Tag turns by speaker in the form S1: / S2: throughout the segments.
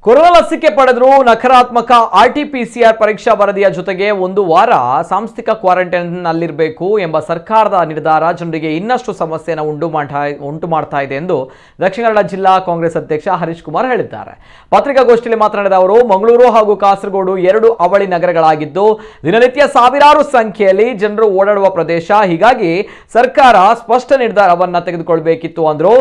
S1: Corona ಲಸಿಕೆ ಪಡೆದರೂ ನಕಾರಾತ್ಮಕ RTPCR ಪರೀಕ್ಷಾ ವರದಿಯ ಜೊತೆಗೆ ಒಂದು ವಾರ ಸಾಂಸ್ಥಿಕ ಕ್ವಾರಂಟೈನ್ನಲ್ಲಿರಬೇಕು ಎಂಬ ಸರ್ಕಾರದ ನಿರ್ಧಾರ ಜನರಿಗೆ ಇನ್ನಷ್ಟು ಸಮಸ್ಯೆಯನ್ನು ಉಂಟು ಮಾಡ್ತಾ ಇದೆ ಎಂದು ದಕ್ಷಿಣ ಕನ್ನಡ ಜಿಲ್ಲಾ ಕಾಂಗ್ರೆಸ್ ಅಧ್ಯಕ್ಷ ಹರೀಶ್ ಕುಮಾರ್ ಹೇಳಿದ್ದಾರೆ. ಪತ್ರಿಕಾಗೋಷ್ಠಿಯಲ್ಲಿ ಮಾತನಾಡಿದ ಅವರು, ಮಂಗಳೂರು ಹಾಗೂ ಕಾಸರಗೋಡು ಎರಡು ಅವಳಿ ನಗರಗಳಾಗಿದ್ದು ದಿನನಿತ್ಯ ಸಾವಿರಾರು ಸಂಖ್ಯೆಯಲ್ಲಿ ಜನರು ಓಡಾಡುವ ಪ್ರದೇಶ. ಹೀಗಾಗಿ ಸರ್ಕಾರ ಸ್ಪಷ್ಟ ನಿರ್ಧಾರವನ್ನು ತೆಗೆದುಕೊಳ್ಳಬೇಕಿತ್ತು ಅಂದರು.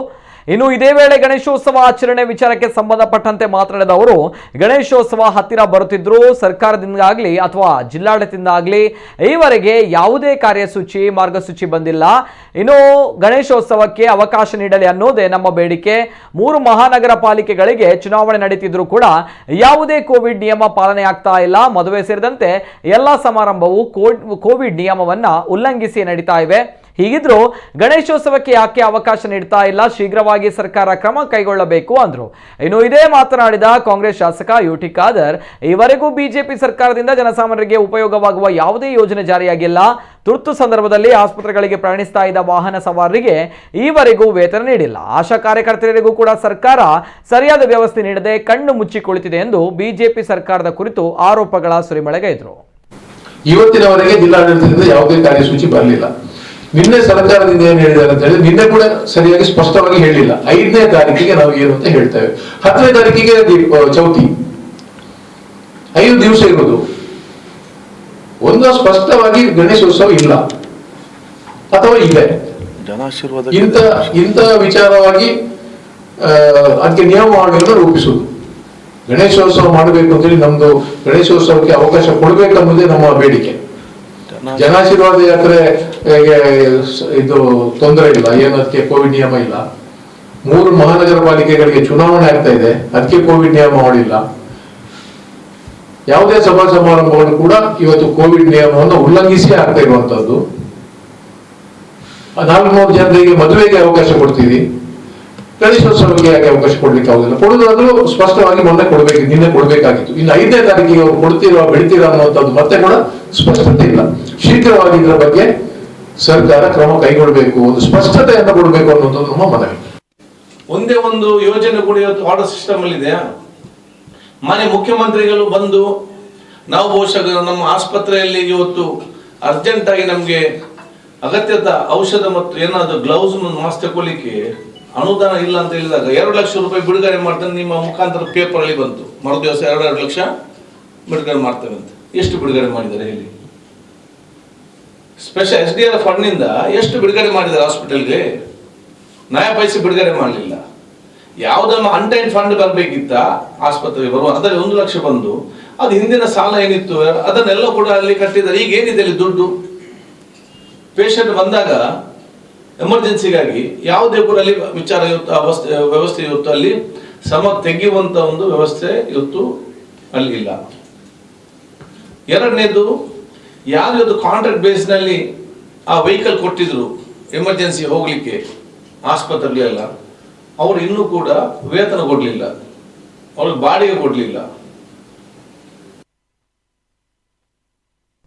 S1: ಇನ್ನು ಇದೇ ವೇಳೆ ಗಣೇಶೋತ್ಸವ ಆಚರಣೆ ವಿಚಾರಕ್ಕೆ ಸಂಬಂಧಪಟ್ಟಂತೆ ಮಾತನಾಡಿದ ಅವರು, ಗಣೇಶೋತ್ಸವ ಹತ್ತಿರ ಬರುತ್ತಿದ್ದರೂ ಸರ್ಕಾರದಿಂದಾಗಲಿ ಅಥವಾ ಜಿಲ್ಲಾಡಳಿತದಿಂದಾಗಲಿ ಈವರೆಗೆ ಯಾವುದೇ ಕಾರ್ಯಸೂಚಿ ಮಾರ್ಗಸೂಚಿ ಬಂದಿಲ್ಲ. ಇನ್ನು ಗಣೇಶೋತ್ಸವಕ್ಕೆ ಅವಕಾಶ ನೀಡಲಿ ಅನ್ನೋದೇ ನಮ್ಮ ಬೇಡಿಕೆ. 3 ಮಹಾನಗರ ಪಾಲಿಕೆಗಳಿಗೆ ಚುನಾವಣೆ ನಡೀತಿದ್ರೂ ಕೂಡ ಯಾವುದೇ ಕೋವಿಡ್ ನಿಯಮ ಪಾಲನೆ ಆಗ್ತಾ ಇಲ್ಲ. ಮದುವೆ ಸೇರಿದಂತೆ ಎಲ್ಲ ಸಮಾರಂಭವು ಕೋವಿಡ್ ನಿಯಮವನ್ನ ಉಲ್ಲಂಘಿಸಿ ನಡೀತಾ ಇವೆ. ಹೀಗಿದ್ರೂ ಗಣೇಶೋತ್ಸವಕ್ಕೆ ಯಾಕೆ ಅವಕಾಶ ನೀಡ್ತಾ ಇಲ್ಲ? ಶೀಘ್ರವಾಗಿ ಸರ್ಕಾರ ಕ್ರಮ ಕೈಗೊಳ್ಳಬೇಕು ಅಂದ್ರು. ಇನ್ನು ಇದೇ ಮಾತನಾಡಿದ ಕಾಂಗ್ರೆಸ್ ಶಾಸಕ ಯುಟಿ ಖಾದರ್, ಈವರೆಗೂ ಬಿಜೆಪಿ ಸರ್ಕಾರದಿಂದ ಜನಸಾಮಾನ್ಯರಿಗೆ ಉಪಯೋಗವಾಗುವ ಯಾವುದೇ ಯೋಜನೆ ಜಾರಿಯಾಗಿಲ್ಲ. ತುರ್ತು ಸಂದರ್ಭದಲ್ಲಿ ಆಸ್ಪತ್ರೆಗಳಿಗೆ ಪ್ರಯಾಣಿಸ್ತಾ ಇದ್ದ ವಾಹನ ಸವಾರರಿಗೆ ಈವರೆಗೂ ವೇತನ ನೀಡಿಲ್ಲ. ಆಶಾ ಕಾರ್ಯಕರ್ತರಿಗೂ ಕೂಡ ಸರ್ಕಾರ ಸರಿಯಾದ ವ್ಯವಸ್ಥೆ ನೀಡದೆ ಕಣ್ಣು ಮುಚ್ಚಿ ಕುಳಿತಿದೆ ಎಂದು ಬಿಜೆಪಿ ಸರ್ಕಾರದ ಕುರಿತು ಆರೋಪಗಳ ಸುರಿಮಳೆಗೈದರು.
S2: ಇವತ್ತಿನವರೆಗೆ ಜಿಲ್ಲಾಡಳಿತದಿಂದ ಯಾವುದೇ ಕಾರ್ಯಸೂಚಿ ಬರಲಿಲ್ಲ. ನಿನ್ನೆ ಸರ್ಕಾರದಿಂದ ಏನ್ ಹೇಳಿದ್ದಾರೆ ಅಂತ ಹೇಳಿದ್ರೆ, ನಿನ್ನೆ ಕೂಡ ಸರಿಯಾಗಿ ಸ್ಪಷ್ಟವಾಗಿ ಹೇಳಿಲ್ಲ. 5ನೇ ತಾರೀಕಿಗೆ ನಾವು ಏನು ಅಂತ ಹೇಳ್ತೇವೆ, 10ನೇ ತಾರೀಕಿಗೆ ಚೌತಿ, 5 ದಿವಸ ಇರುವುದು. ಒಂದು ಸ್ಪಷ್ಟವಾಗಿ ಗಣೇಶೋತ್ಸವ ಇಲ್ಲ ಅಥವಾ ಇದೆ, ಇಂಥ ವಿಚಾರವಾಗಿ ಅದಕ್ಕೆ ನಿಯಮಗಳನ್ನು ರೂಪಿಸುವುದು. ಗಣೇಶೋತ್ಸವ ಮಾಡಬೇಕು ಅಂತೇಳಿ ನಮ್ದು ಗಣೇಶೋತ್ಸವಕ್ಕೆ ಅವಕಾಶ ಕೊಡಬೇಕನ್ನೋದೇ ನಮ್ಮ ಬೇಡಿಕೆ. ಜನಾಶೀರ್ವಾದ ಯಾತ್ರೆ ಇದು ತೊಂದರೆ ಇಲ್ಲ, ಏನದಕ್ಕೆ ಕೋವಿಡ್ ನಿಯಮ ಇಲ್ಲ. 3 ಮಹಾನಗರ ಪಾಲಿಕೆಗಳಿಗೆ ಚುನಾವಣೆ ಆಗ್ತಾ ಇದೆ, ಅದಕ್ಕೆ ಕೋವಿಡ್ ನಿಯಮ ಮಾಡಿಲ್ಲ. ಯಾವುದೇ ಸಭಾ ಸಮಾರಂಭಗಳು ಕೂಡ ಇವತ್ತು ಕೋವಿಡ್ ನಿಯಮವನ್ನು ಉಲ್ಲಂಘಿಸಿ ಆಗ್ತಾ ಇರುವಂತದ್ದು. 400 ಜನರಿಗೆ ಮದುವೆಗೆ ಅವಕಾಶ ಕೊಡ್ತೀವಿ, ಗಣೇಶೋತ್ಸವಕ್ಕೆ ಯಾಕೆ ಅವಕಾಶ ಕೊಡ್ಲಿಕ್ಕೆ ಆಗುದಿಲ್ಲ? ಕೊಡುದಾದ್ರೂ ಸ್ಪಷ್ಟವಾಗಿ ಮೊನ್ನೆ ಕೊಡ್ಬೇಕು, ನಿನ್ನೆ ಕೊಡ್ಬೇಕಾಗಿತ್ತು. ಇನ್ನು 5ನೇ ತಾರೀಕಿಗೆ ಅವ್ರು ಕೊಡ್ತೀರಾ ಬಿಡ್ತೀರಾ ಅನ್ನುವಂಥದ್ದು ಮತ್ತೆ ಕೂಡ ಸ್ಪಷ್ಟತೆ ಇಲ್ಲ. ಶೀಘ್ರವಾಗಿ ಇದರ ಬಗ್ಗೆ ಸರ್ಕಾರ ಕ್ರಮ ಕೈಗೊಳ್ಳಬೇಕು, ಒಂದು ಸ್ಪಷ್ಟತೆಯನ್ನು ಕೊಡಬೇಕು ಅನ್ನುವಂಥದ್ದು ನಮ್ಮ ಮನವಿ.
S3: ಒಂದೇ ಒಂದು ಯೋಜನೆ ಕೂಡ ಇವತ್ತು ಆರ್ಡರ್ ಸಿಸ್ಟಮ್ ಅಲ್ಲಿ ಇದೆಯಾ? ಮಾನ್ಯ ಮುಖ್ಯಮಂತ್ರಿಗಳು ಬಂದು ನಾವು ಬಹುಶಃ ನಮ್ಮ ಆಸ್ಪತ್ರೆಯಲ್ಲಿ ಇವತ್ತು ಅರ್ಜೆಂಟ್ ಆಗಿ ನಮ್ಗೆ ಅಗತ್ಯದ ಔಷಧ ಮತ್ತು ಏನಾದ್ರು ಗ್ಲೌಸ್ ಮಾಸ್ಕ್ ತಗೊಳ್ಳಿಕ್ಕೆ ಅನುದಾನ ಇಲ್ಲ ಅಂತ ಹೇಳಿದಾಗ 2 ಲಕ್ಷ ರೂಪಾಯಿ ಬಿಡುಗಡೆ ಮಾಡ್ತಾರೆ. ನಿಮ್ಮ ಮುಖಾಂತರ ಪೇಪರ್ ಅಲ್ಲಿ ಬಂತು, ಮರು ದಿವಸ 2 ಲಕ್ಷ ಬಿಡುಗಡೆ ಮಾಡ್ತೇವೆ ಅಂತ. ಎಷ್ಟು ಬಿಡುಗಡೆ ಮಾಡಿದ್ದಾರೆ ಹೇಳಿ? ಸ್ಪೆಷಲ್ SDR ಫಂಡ್ ನಿಂದ ಎಷ್ಟು ಬಿಡುಗಡೆ ಮಾಡಿದ್ದಾರೆ ಹಾಸ್ಪಿಟಲ್ಗೆ? ನಯಾ ಪೈಸೆ ಬಿಡುಗಡೆ ಮಾಡಲಿಲ್ಲ. ಯಾವ್ದಮ್ಮ ಅನ್ಟೈನ್ ಫಂಡ್ ಬರ್ಬೇಕಿತ್ತ ಆಸ್ಪತ್ರೆಗೆ ಬರುವ, ಅದರಲ್ಲಿ 1 ಲಕ್ಷ ಬಂದು ಅದು ಹಿಂದಿನ ಸಾಲ ಏನಿತ್ತು ಅದನ್ನೆಲ್ಲ ಕೂಡ ಅಲ್ಲಿ ಕಟ್ಟಿದ್ದಾರೆ. ಈಗ ಏನಿದೆ ಅಲ್ಲಿ ದುಡ್ಡು? ಪೇಷಂಟ್ ಬಂದಾಗ ಎಮರ್ಜೆನ್ಸಿಗಾಗಿ ಯಾವುದೇ ಕೂಡ ಅಲ್ಲಿ ವಿಚಾರ ಇವತ್ತು ವ್ಯವಸ್ಥೆ ಇವತ್ತು ಅಲ್ಲಿ ತೆಗೆಯುವಂತ ಒಂದು ವ್ಯವಸ್ಥೆ ಇವತ್ತು ಅಲ್ಲಿ ಇಲ್ಲ. ಎರಡನೇದು, ಯಾರು ಇವತ್ತು ಕಾಂಟ್ರಾಕ್ಟ್ ಬೇಸ್ ನಲ್ಲಿ ಆ ವೆಹಿಕಲ್ ಕೊಟ್ಟಿದ್ರು ಎಮರ್ಜೆನ್ಸಿ ಹೋಗ್ಲಿಕ್ಕೆ ಆಸ್ಪತ್ರೆಗೆ ಎಲ್ಲ, ಅವರು ಇನ್ನೂ ಕೂಡ ವೇತನ ಕೊಡ್ಲಿಲ್ಲ, ಅವ್ರಿಗೆ ಬಾಡಿಗೆ ಕೊಡ್ಲಿಲ್ಲ.